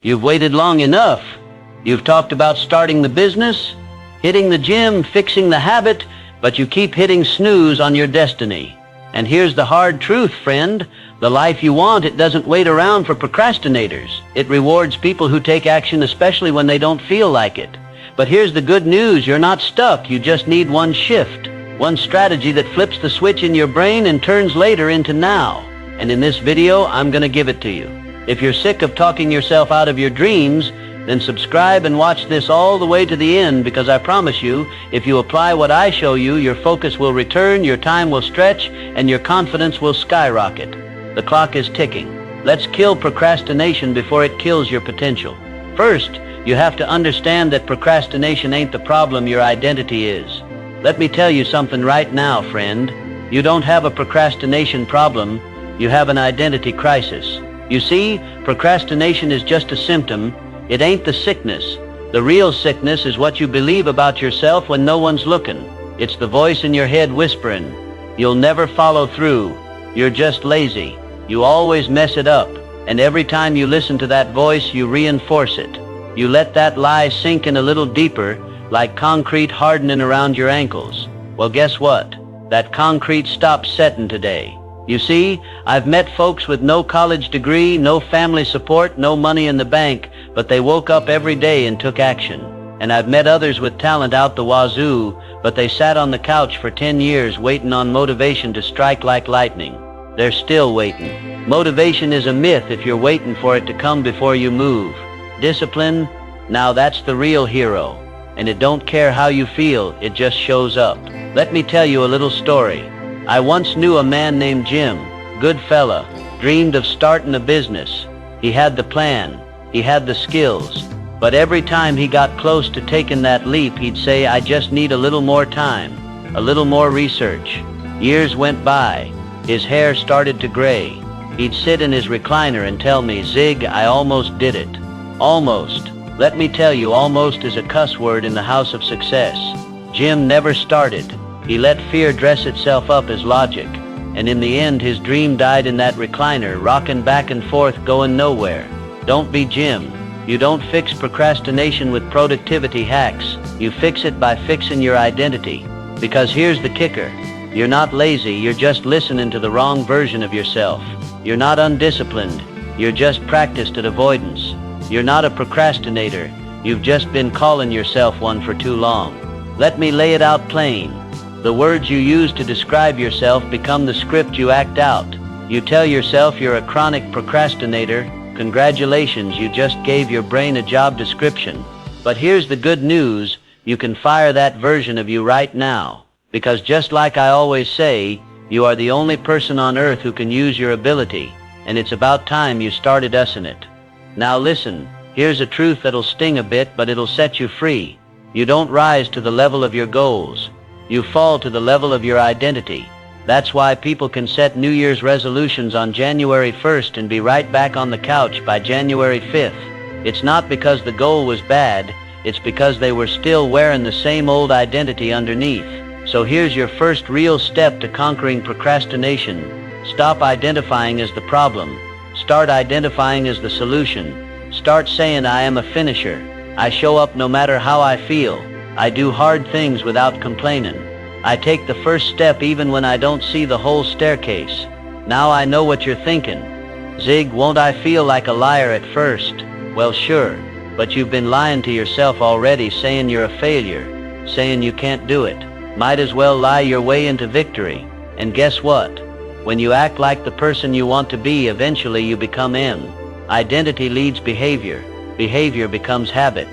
You've waited long enough. You've talked about starting the business, hitting the gym, fixing the habit, but you keep hitting snooze on your destiny. And here's the hard truth, friend. The life you want, it doesn't wait around for procrastinators. It rewards people who take action, especially when they don't feel like it. But here's the good news. You're not stuck. You just need one shift, one strategy that flips the switch in your brain and turns later into now. And in this video, I'm going to give it to you. If you're sick of talking yourself out of your dreams, then subscribe and watch this all the way to the end, because I promise you, if you apply what I show you, your focus will return, your time will stretch, and your confidence will skyrocket. The clock is ticking. Let's kill procrastination before it kills your potential. First, you have to understand that procrastination ain't the problem, your identity is. Let me tell you something right now, friend. You don't have a procrastination problem, you have an identity crisis. You see, procrastination is just a symptom. It ain't the sickness. The real sickness is what you believe about yourself when no one's looking. It's the voice in your head whispering, "You'll never follow through. You're just lazy. You always mess it up." And every time you listen to that voice, you reinforce it. You let that lie sink in a little deeper, like concrete hardening around your ankles. Well, guess what? That concrete stops setting today. You see, I've met folks with no college degree, no family support, no money in the bank, but they woke up every day and took action. And I've met others with talent out the wazoo, but they sat on the couch for 10 years waiting on motivation to strike like lightning. They're still waiting. Motivation is a myth if you're waiting for it to come before you move. Discipline, now that's the real hero. And it don't care how you feel, it just shows up. Let me tell you a little story. I once knew a man named Jim, good fella, dreamed of starting a business. He had the plan, he had the skills, but every time he got close to taking that leap, he'd say, "I just need a little more time, a little more research." Years went by, his hair started to gray. He'd sit in his recliner and tell me, "Zig, I almost did it." Almost. Let me tell you, almost is a cuss word in the house of success. Jim never started. He let fear dress itself up as logic, and in the end his dream died in that recliner, rocking back and forth, going nowhere. Don't be Jim. You don't fix procrastination with productivity hacks. You fix it by fixing your identity. Because here's the kicker. You're not lazy, you're just listening to the wrong version of yourself. You're not undisciplined, you're just practiced at avoidance. You're not a procrastinator, you've just been calling yourself one for too long. Let me lay it out plain. The words you use to describe yourself become the script you act out. You tell yourself you're a chronic procrastinator. Congratulations, you just gave your brain a job description. But here's the good news. You can fire that version of you right now. Because just like I always say, you are the only person on earth who can use your ability. And it's about time you started using it. Now listen, here's a truth that'll sting a bit, but it'll set you free. You don't rise to the level of your goals. You fall to the level of your identity. That's why people can set New Year's resolutions on January 1st and be right back on the couch by January 5th. It's not because the goal was bad, it's because they were still wearing the same old identity underneath. So here's your first real step to conquering procrastination. Stop identifying as the problem. Start identifying as the solution. Start saying, "I am a finisher. I show up no matter how I feel. I do hard things without complaining. I take the first step even when I don't see the whole staircase." Now I know what you're thinking. "Zig, won't I feel like a liar at first?" Well, sure, but you've been lying to yourself already, saying you're a failure, saying you can't do it. Might as well lie your way into victory. And guess what? When you act like the person you want to be, eventually you become in. Identity leads behavior. Behavior becomes habit.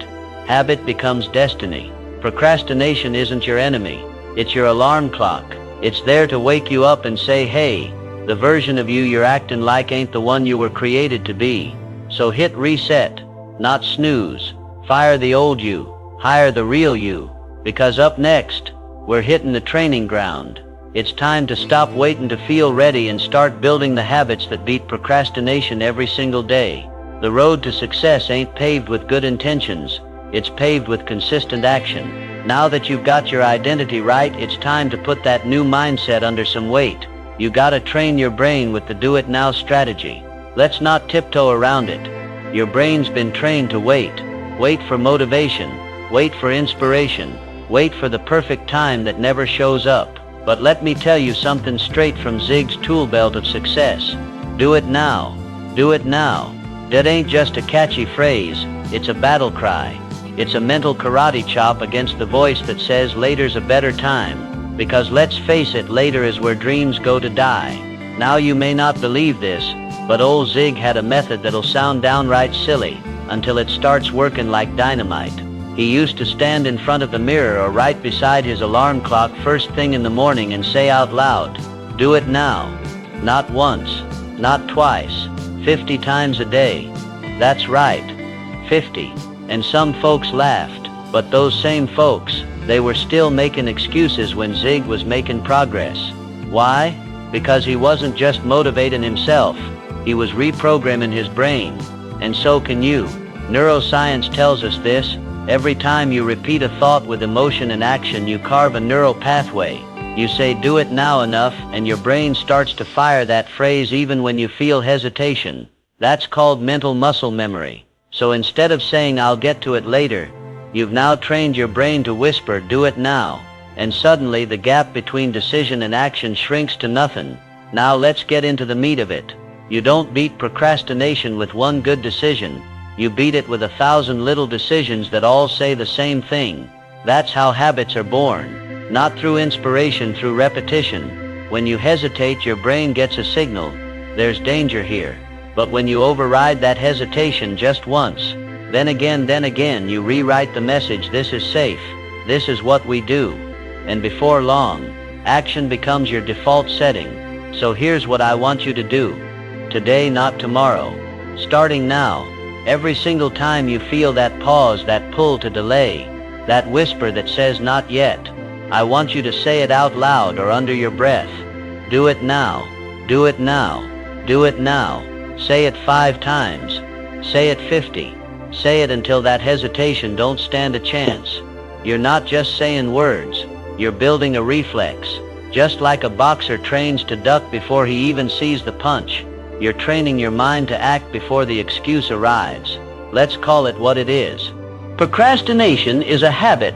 Habit becomes destiny. Procrastination isn't your enemy. It's your alarm clock. It's there to wake you up and say, "Hey, the version of you you're acting like ain't the one you were created to be." So hit reset, not snooze. Fire the old you. Hire the real you. Because up next, we're hitting the training ground. It's time to stop waiting to feel ready and start building the habits that beat procrastination every single day. The road to success ain't paved with good intentions. It's paved with consistent action. Now that you've got your identity right, it's time to put that new mindset under some weight. You gotta train your brain with the do-it-now strategy. Let's not tiptoe around it. Your brain's been trained to wait. Wait for motivation. Wait for inspiration. Wait for the perfect time that never shows up. But let me tell you something straight from Zig's tool belt of success. Do it now. Do it now. That ain't just a catchy phrase. It's a battle cry. It's a mental karate chop against the voice that says later's a better time. Because let's face it, later is where dreams go to die. Now you may not believe this, but old Zig had a method that'll sound downright silly until it starts working like dynamite. He used to stand in front of the mirror or right beside his alarm clock first thing in the morning and say out loud, "Do it now." Not once, not twice, 50 times a day. That's right, 50. And some folks laughed, but those same folks, they were still making excuses when Zig was making progress. Why? Because he wasn't just motivating himself, he was reprogramming his brain. And so can you. Neuroscience tells us this. Every time you repeat a thought with emotion and action, you carve a neural pathway. You say "do it now" enough, and your brain starts to fire that phrase even when you feel hesitation. That's called mental muscle memory. So instead of saying "I'll get to it later," you've now trained your brain to whisper "do it now." And suddenly the gap between decision and action shrinks to nothing. Now let's get into the meat of it. You don't beat procrastination with one good decision. You beat it with 1,000 little decisions that all say the same thing. That's how habits are born. Not through inspiration, through repetition. When you hesitate, your brain gets a signal. There's danger here. But when you override that hesitation just once, then again, you rewrite the message, "This is safe. This is what we do." And before long, action becomes your default setting. So here's what I want you to do. Today, not tomorrow. Starting now. Every single time you feel that pause, that pull to delay, that whisper that says "not yet," I want you to say it out loud or under your breath. Do it now. Do it now. Do it now. Say it 5 times. Say it 50. Say it until that hesitation don't stand a chance. You're not just saying words. You're building a reflex. Just like a boxer trains to duck before he even sees the punch, you're training your mind to act before the excuse arrives. Let's call it what it is. Procrastination is a habit,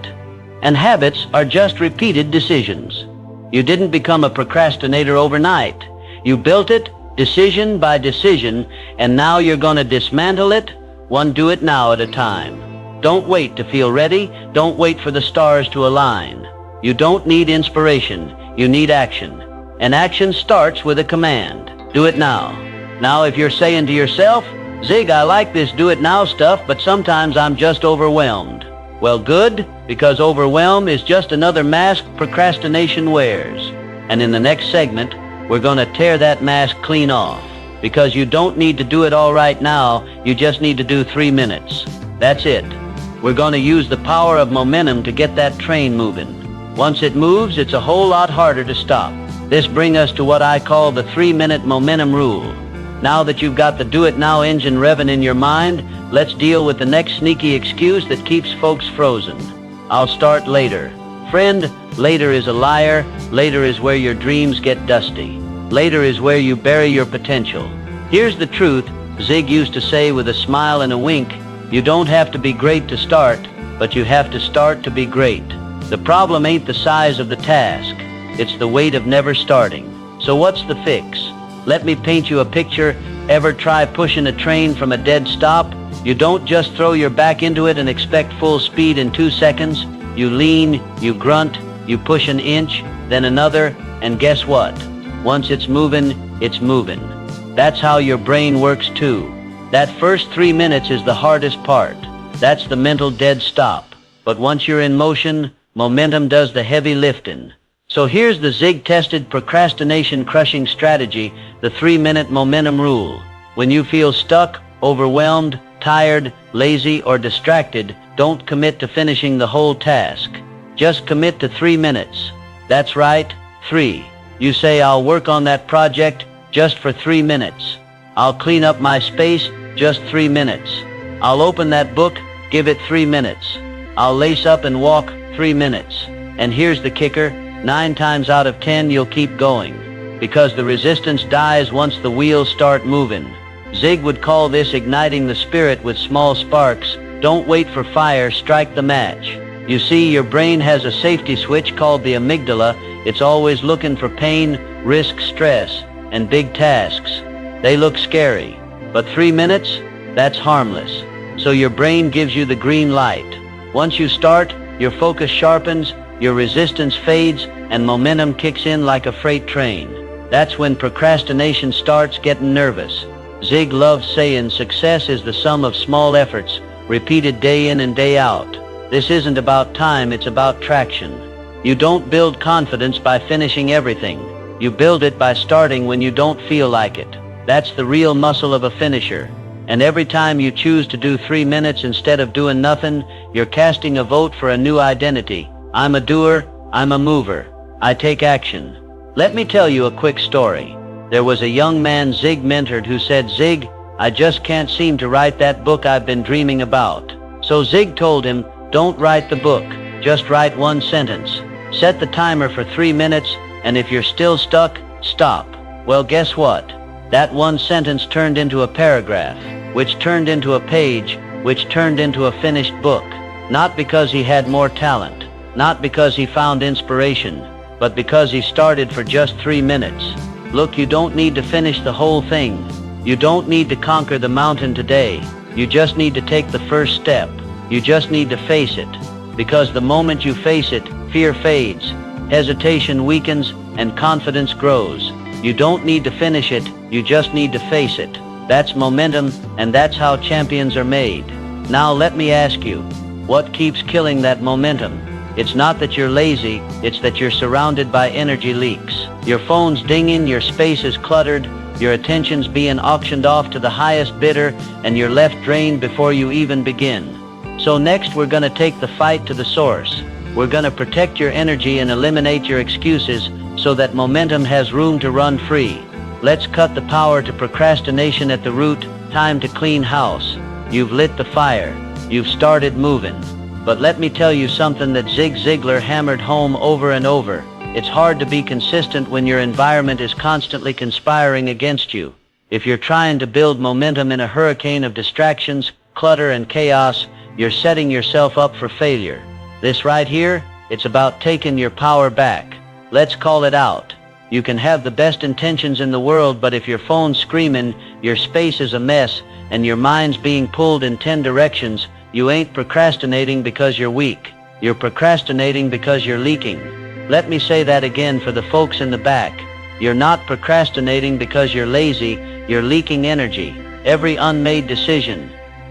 and habits are just repeated decisions. You didn't become a procrastinator overnight. You built it decision by decision, and now you're going to dismantle it, one do it now at a time. Don't wait to feel ready. Don't wait for the stars to align. You don't need inspiration. You need action. And action starts with a command. Do it now. Now if you're saying to yourself, "Zig, I like this do it now stuff, but sometimes I'm just overwhelmed." Well, good, because overwhelm is just another mask procrastination wears. And in the next segment, we're going to tear that mask clean off. Because you don't need to do it all right now, you just need to do 3 minutes. That's it. We're going to use the power of momentum to get that train moving. Once it moves, it's a whole lot harder to stop. This brings us to what I call the 3-minute momentum rule. Now that you've got the do-it-now engine revving in your mind, let's deal with the next sneaky excuse that keeps folks frozen. I'll start later. Friend, later is a liar. Later is where your dreams get dusty. Later is where you bury your potential. Here's the truth, Zig used to say with a smile and a wink, you don't have to be great to start, but you have to start to be great. The problem ain't the size of the task. It's the weight of never starting. So what's the fix? Let me paint you a picture. Ever try pushing a train from a dead stop? You don't just throw your back into it and expect full speed in 2 seconds. You lean, you grunt, you push an inch, then another, and guess what? Once it's moving, it's moving. That's how your brain works too. That first 3 minutes is the hardest part. That's the mental dead stop. But once you're in motion, momentum does the heavy lifting. So here's the Zig-tested procrastination-crushing strategy, the 3-minute momentum rule. When you feel stuck, overwhelmed, tired, lazy, or distracted, don't commit to finishing the whole task. Just commit to 3 minutes. That's right, 3. You say, "I'll work on that project just for 3 minutes. I'll clean up my space, just 3 minutes. I'll open that book, give it 3 minutes. I'll lace up and walk 3 minutes." And here's the kicker, 9 times out of 10 you'll keep going. Because the resistance dies once the wheels start moving. Zig would call this igniting the spirit with small sparks. Don't wait for fire, strike the match. You see, your brain has a safety switch called the amygdala. It's always looking for pain, risk, stress, and big tasks. They look scary, but 3 minutes? That's harmless. So your brain gives you the green light. Once you start, your focus sharpens, your resistance fades, and momentum kicks in like a freight train. That's when procrastination starts getting nervous. Zig loves saying success is the sum of small efforts, repeated day in and day out. This isn't about time, it's about traction. You don't build confidence by finishing everything. You build it by starting when you don't feel like it. That's the real muscle of a finisher. And every time you choose to do 3 minutes instead of doing nothing, you're casting a vote for a new identity. I'm a doer, I'm a mover. I take action. Let me tell you a quick story. There was a young man Zig mentored who said, "Zig, I just can't seem to write that book I've been dreaming about." So Zig told him, "Don't write the book, just write one sentence. Set the timer for 3 minutes, and if you're still stuck, stop." Well, guess what? That one sentence turned into a paragraph, which turned into a page, which turned into a finished book. Not because he had more talent, not because he found inspiration, but because he started for just 3 minutes. Look, you don't need to finish the whole thing. You don't need to conquer the mountain today. You just need to take the first step. You just need to face it. Because the moment you face it, fear fades, hesitation weakens, and confidence grows. You don't need to finish it, you just need to face it. That's momentum, and that's how champions are made. Now let me ask you, what keeps killing that momentum? It's not that you're lazy, it's that you're surrounded by energy leaks. Your phone's dinging, your space is cluttered, your attention's being auctioned off to the highest bidder, and you're left drained before you even begin. So next we're gonna take the fight to the source. We're gonna protect your energy and eliminate your excuses so that momentum has room to run free. Let's cut the power to procrastination at the root. Time to clean house. You've lit the fire. You've started moving. But let me tell you something that Zig Ziglar hammered home over and over. It's hard to be consistent when your environment is constantly conspiring against you. If you're trying to build momentum in a hurricane of distractions, clutter, and chaos, you're setting yourself up for failure. This right here, it's about taking your power back. Let's call it out. You can have the best intentions in the world, but if your phone's screaming, your space is a mess, and your mind's being pulled in 10 directions, you ain't procrastinating because you're weak. You're procrastinating because you're leaking. Let me say that again for the folks in the back. You're not procrastinating because you're lazy, you're leaking energy. Every unmade decision,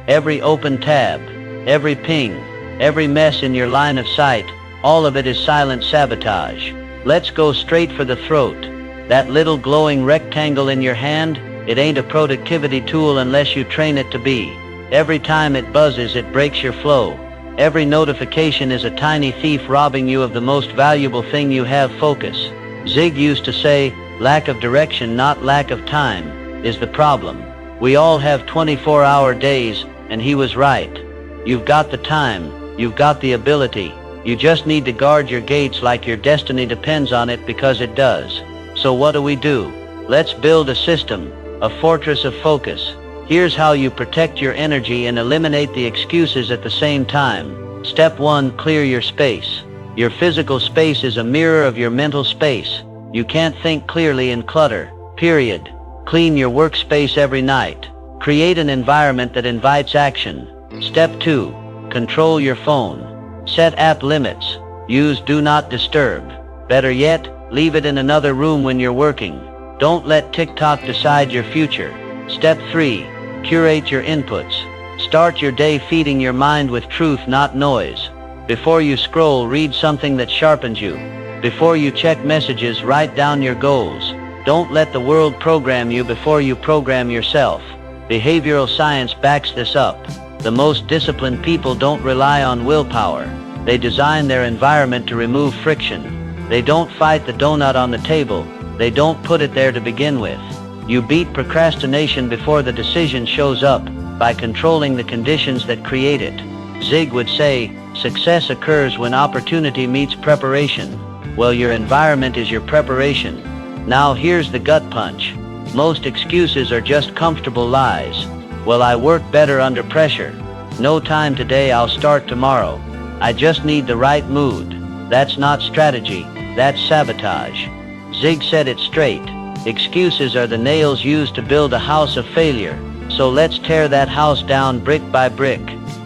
every open tab, every ping, every mess in your line of sight, all of it is silent sabotage. Let's go straight for the throat. That little glowing rectangle in your hand, it ain't a productivity tool unless you train it to be. Every time it buzzes, it breaks your flow. Every notification is a tiny thief robbing you of the most valuable thing you have, focus. Zig used to say, lack of direction, not lack of time, is the problem. We all have 24-hour days, and he was right. You've got the time, you've got the ability. You just need to guard your gates like your destiny depends on it, because it does. So what do? Let's build a system, a fortress of focus. Here's how you protect your energy and eliminate the excuses at the same time. Step 1, clear your space. Your physical space is a mirror of your mental space. You can't think clearly in clutter, period. Clean your workspace every night. Create an environment that invites action. Step 2, control your phone. Set app limits. Use do not disturb. Better yet, leave it in another room when you're working. Don't let TikTok decide your future. Step 3, curate your inputs. Start your day feeding your mind with truth, not noise. Before you scroll, read something that sharpens you. Before you check messages, write down your goals. Don't let the world program you before you program yourself. Behavioral science backs this up. The most disciplined people don't rely on willpower. They design their environment to remove friction. They don't fight the donut on the table. They don't put it there to begin with. You beat procrastination before the decision shows up by controlling the conditions that create it. Zig would say, success occurs when opportunity meets preparation. Well, your environment is your preparation. Now here's the gut punch. Most excuses are just comfortable lies. Well, I work better under pressure. No time today, I'll start tomorrow. I just need the right mood. That's not strategy, that's sabotage. Zig said it straight. Excuses are the nails used to build a house of failure. So let's tear that house down brick by brick.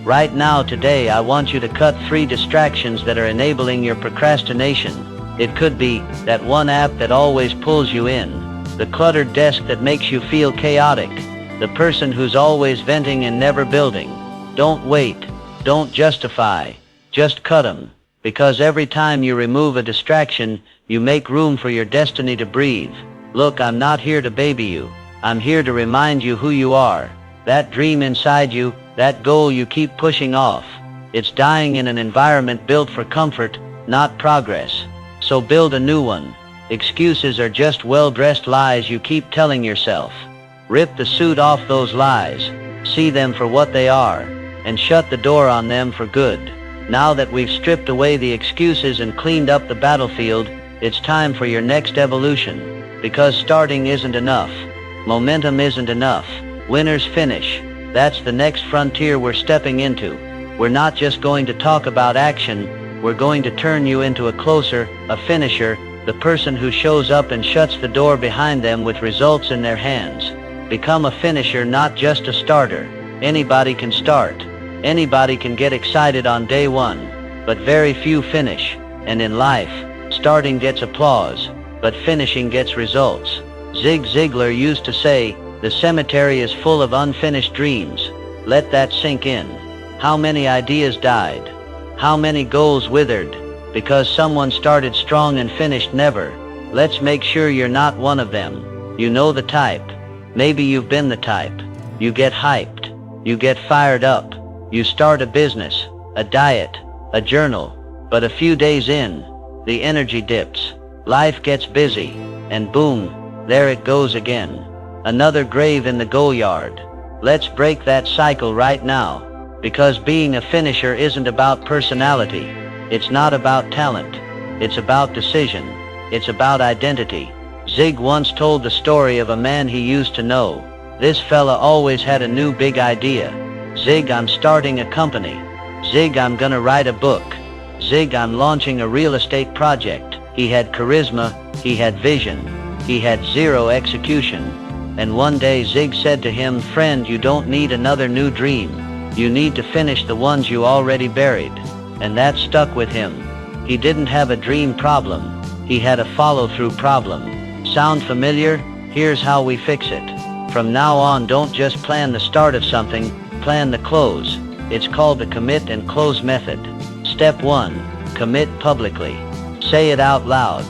Right now, today, I want you to cut 3 distractions that are enabling your procrastination. It could be that one app that always pulls you in, the cluttered desk that makes you feel chaotic, the person who's always venting and never building. Don't wait. Don't justify. Just cut them. Because every time you remove a distraction, you make room for your destiny to breathe. Look, I'm not here to baby you. I'm here to remind you who you are. That dream inside you, that goal you keep pushing off. It's dying in an environment built for comfort, not progress. So build a new one. Excuses are just well-dressed lies you keep telling yourself. Rip the suit off those lies. See them for what they are. And shut the door on them for good. Now that we've stripped away the excuses and cleaned up the battlefield, it's time for your next evolution. Because starting isn't enough. Momentum isn't enough. Winners finish. That's the next frontier we're stepping into. We're not just going to talk about action, we're going to turn you into a closer, a finisher, the person who shows up and shuts the door behind them with results in their hands. Become a finisher, not just a starter. Anybody can start. Anybody can get excited on day one, but very few finish. And in life, starting gets applause, but finishing gets results. Zig Ziglar used to say, "The cemetery is full of unfinished dreams." Let that sink in. How many ideas died? How many goals withered? Because someone started strong and finished never. Let's make sure you're not one of them. You know the type. Maybe you've been the type. You get hyped. You get fired up. You start a business, a diet, a journal. But a few days in, the energy dips. Life gets busy. And boom, there it goes again. Another grave in the graveyard. Let's break that cycle right now. Because being a finisher isn't about personality. It's not about talent. It's about decision. It's about identity. Zig once told the story of a man he used to know. This fella always had a new big idea. Zig, I'm starting a company. Zig, I'm gonna write a book. Zig, I'm launching a real estate project. He had charisma, he had vision, he had zero execution. And one day Zig said to him, "Friend, you don't need another new dream. You need to finish the ones you already buried." And that stuck with him. He didn't have a dream problem. He had a follow-through problem. Sound familiar? Here's how we fix it. From now on, don't just plan the start of something, plan the close. It's called the commit and close method. Step 1. Commit publicly. Say it out loud.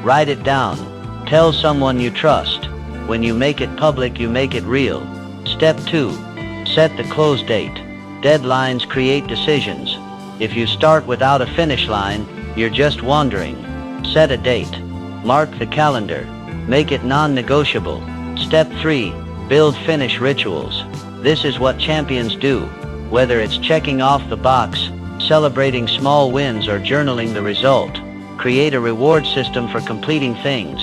Write it down. Tell someone you trust. When you make it public, you make it real. Step 2. Set the close date. Deadlines create decisions. If you start without a finish line, you're just wandering. Set a date. Mark the calendar. Make it non-negotiable. Step 3. Build finish rituals. This is what champions do. Whether it's checking off the box, celebrating small wins, or journaling the result, create a reward system for completing things.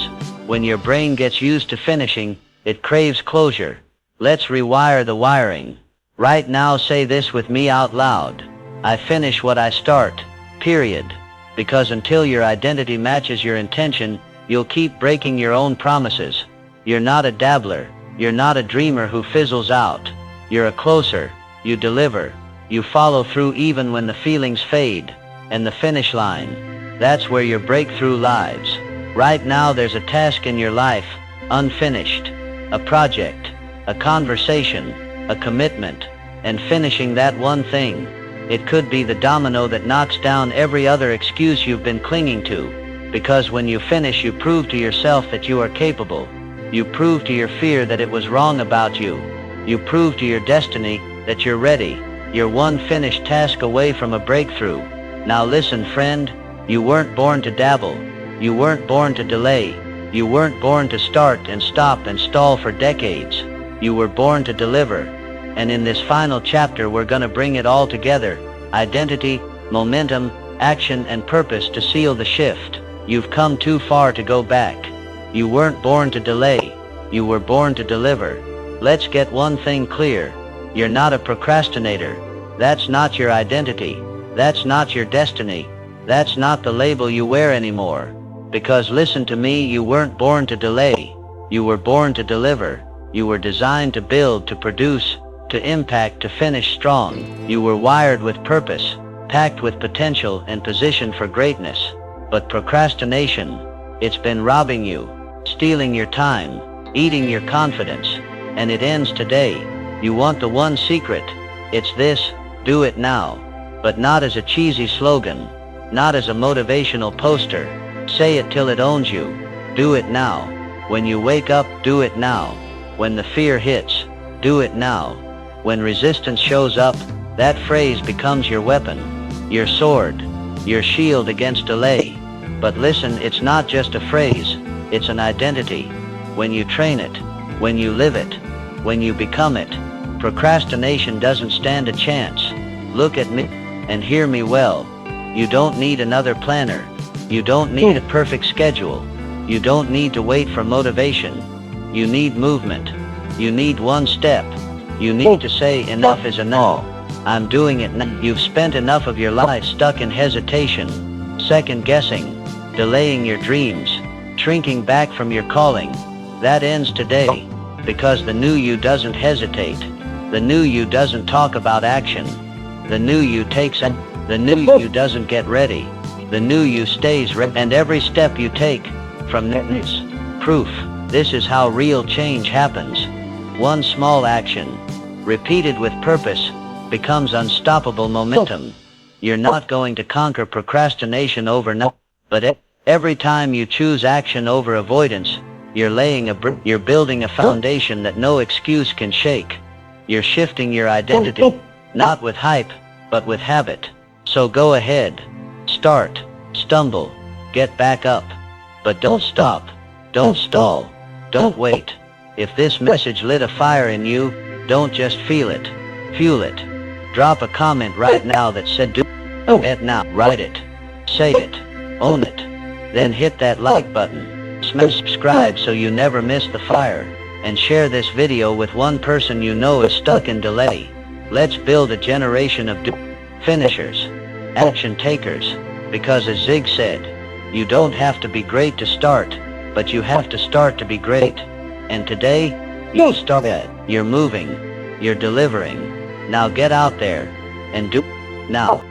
When your brain gets used to finishing, it craves closure. Let's rewire the wiring. Right now, say this with me out loud. I finish what I start, period. Because until your identity matches your intention, you'll keep breaking your own promises. You're not a dabbler. You're not a dreamer who fizzles out. You're a closer. You deliver. You follow through even when the feelings fade. And the finish line, that's where your breakthrough lies. Right now there's a task in your life, unfinished. A project, a conversation, a commitment, and finishing that one thing. It could be the domino that knocks down every other excuse you've been clinging to. Because when you finish, you prove to yourself that you are capable. You prove to your fear that it was wrong about you. You prove to your destiny that you're ready. You're one finished task away from a breakthrough. Now listen, friend, you weren't born to dabble. You weren't born to delay. You weren't born to start and stop and stall for decades. You were born to deliver. And in this final chapter, we're gonna bring it all together. Identity, momentum, action, and purpose to seal the shift. You've come too far to go back. You weren't born to delay. You were born to deliver. Let's get one thing clear. You're not a procrastinator. That's not your identity. That's not your destiny. That's not the label you wear anymore. Because listen to me, you weren't born to delay. You were born to deliver. You were designed to build, to produce, to impact, to finish strong. You were wired with purpose, packed with potential and positioned for greatness. But procrastination, it's been robbing you, stealing your time, eating your confidence, and it ends today. You want the one secret. It's this: do it now. But not as a cheesy slogan, not as a motivational poster. Say it till it owns you. Do it now. When you wake up, do it now. When the fear hits, do it now. When resistance shows up, that phrase becomes your weapon, your sword, your shield against delay. But listen, it's not just a phrase, it's an identity. When you train it, when you live it, when you become it, procrastination doesn't stand a chance. Look at me and hear me well. You don't need another planner. You don't need a perfect schedule. You don't need to wait for motivation. You need movement. You need one step. You need to say enough is enough. I'm doing it now. You've spent enough of your life stuck in hesitation, second guessing, delaying your dreams, shrinking back from your calling. That ends today, because the new you doesn't hesitate. The new you doesn't talk about action. The new you takes it. The new you doesn't get ready. The new you stays ready. And every step you take from this proof. This is how real change happens. One small action, repeated with purpose, becomes unstoppable momentum. You're not going to conquer procrastination overnight, but every time you choose action over avoidance, you're building a foundation that no excuse can shake. You're shifting your identity, not with hype, but with habit. So go ahead, start, stumble, get back up, but don't stop, don't stall, don't wait. If this message lit a fire in you, don't just feel it, fuel it. Drop a comment right now that said do it now. Write it, say it, own it. Then hit that like button, smash subscribe so you never miss the fire, and share this video with one person you know is stuck in delay. Let's build a generation of finishers, action takers, because as Zig said, you don't have to be great to start, but you have to start to be great. And today, you start it. You're moving, you're delivering. Now get out there and do now.